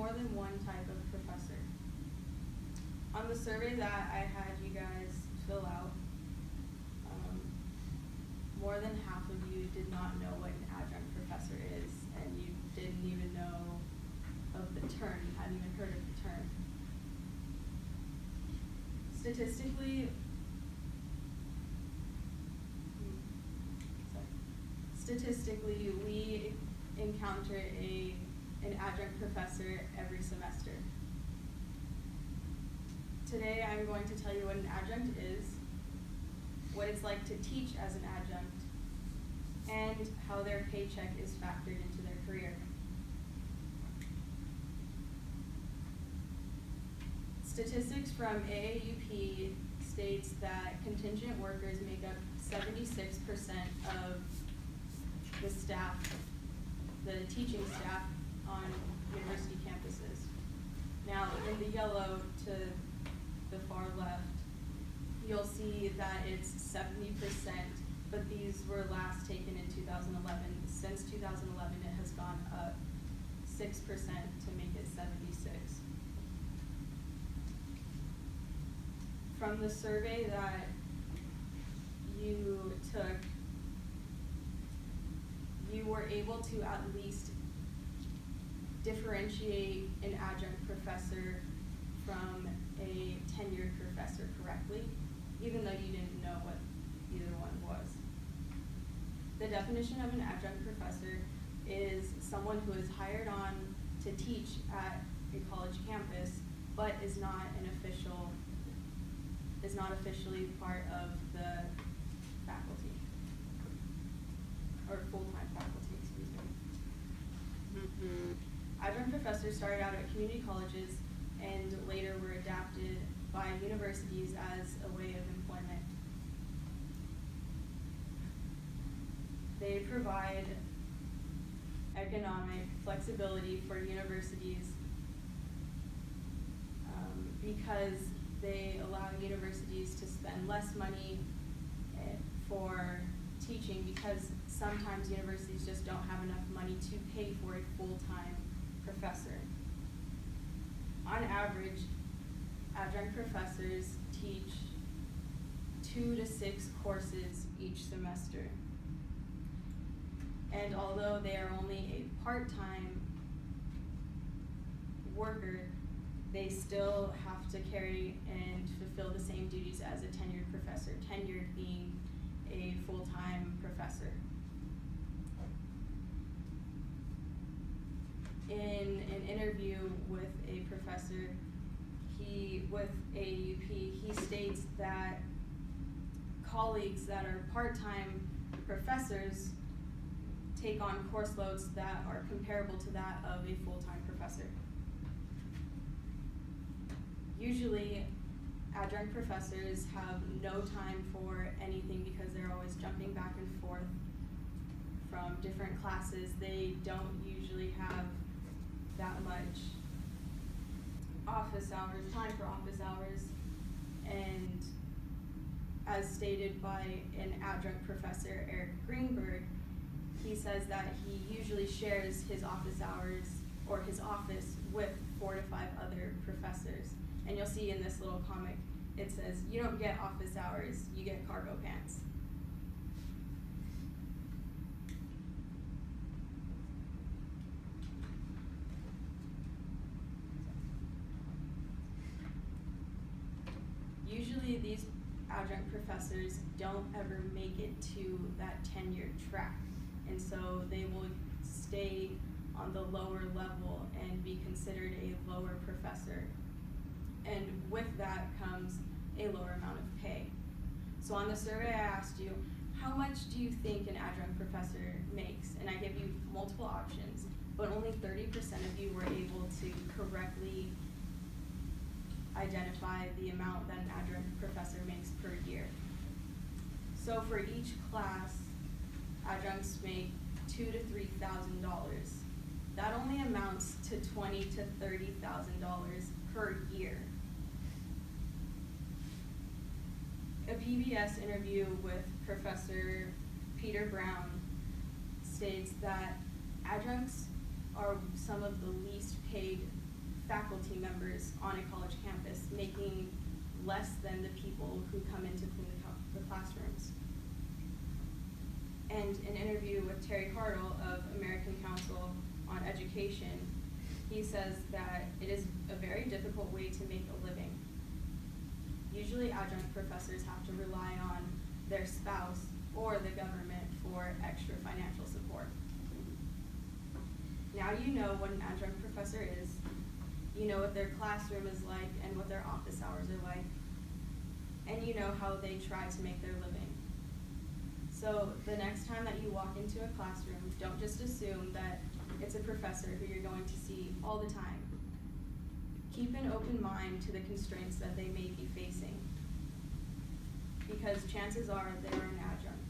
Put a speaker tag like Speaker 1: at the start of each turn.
Speaker 1: more than one type of professor. On the survey that I had you guys fill out, more than half of you did not know what an adjunct professor is, and you didn't even know of the term, you hadn't even heard of the term. Statistically, we encounter an adjunct professor every semester. Today I'm going to tell you what an adjunct is, what it's like to teach as an adjunct, and how their paycheck is factored into their career. Statistics from AAUP states that contingent workers make up 76% of the staff, the teaching staff on university campuses. Now, in the yellow to the far left, you'll see that it's 70%, but these were last taken in 2011. Since 2011, it has gone up 6% to make it 76. From the survey that you took, you were able to at least differentiate an adjunct professor from a tenured professor correctly, even though you didn't know what either one was. The definition of an adjunct professor is someone who is hired on to teach at a college campus, but is not officially part of the faculty, or full-time faculty, excuse me. Adjunct professors started out at community colleges and later were adapted by universities as a way of employment. They provide economic flexibility for universities because they allow universities to spend less money for teaching, because sometimes universities just don't have enough money to pay for a full-time professor. On average, adjunct professors teach 2 to 6 courses each semester. And although they are only a part-time worker, they still have to carry and fulfill the same duties as a tenured professor, tenured being a full-time professor. In an interview with a professor, with AAUP, he states that colleagues that are part-time professors take on course loads that are comparable to that of a full-time professor. Usually, adjunct professors have no time for anything because they're always jumping back and forth from different classes. They don't usually have that much time for office hours, and as stated by an adjunct professor, Eric Greenberg, he says that he usually shares his office hours or his office with 4 to 5 other professors. And you'll see in this little comic, it says, you don't get office hours, you get cargo pants. Usually these adjunct professors don't ever make it to that tenured track, and so they will stay on the lower level and be considered a lower professor. And with that comes a lower amount of pay. So on the survey I asked you, how much do you think an adjunct professor makes? And I give you multiple options, but only 30% of you were able to correctly identify the amount that an adjunct professor makes per year. So for each class, adjuncts make $2,000 to $3,000. That only amounts to $20,000 to $30,000 per year. A PBS interview with Professor Peter Brown states that adjuncts are some of the least paid faculty members on a college campus making less than the people who come in to clean the classrooms. And an interview with Terry Cardle of American Council on Education, he says that it is a very difficult way to make a living. Usually adjunct professors have to rely on their spouse or the government for extra financial support. Now you know what an adjunct professor is, you know what their classroom is like and what their office hours are like, and you know how they try to make their living. So the next time that you walk into a classroom, don't just assume that it's a professor who you're going to see all the time. Keep an open mind to the constraints that they may be facing, because chances are they're an adjunct.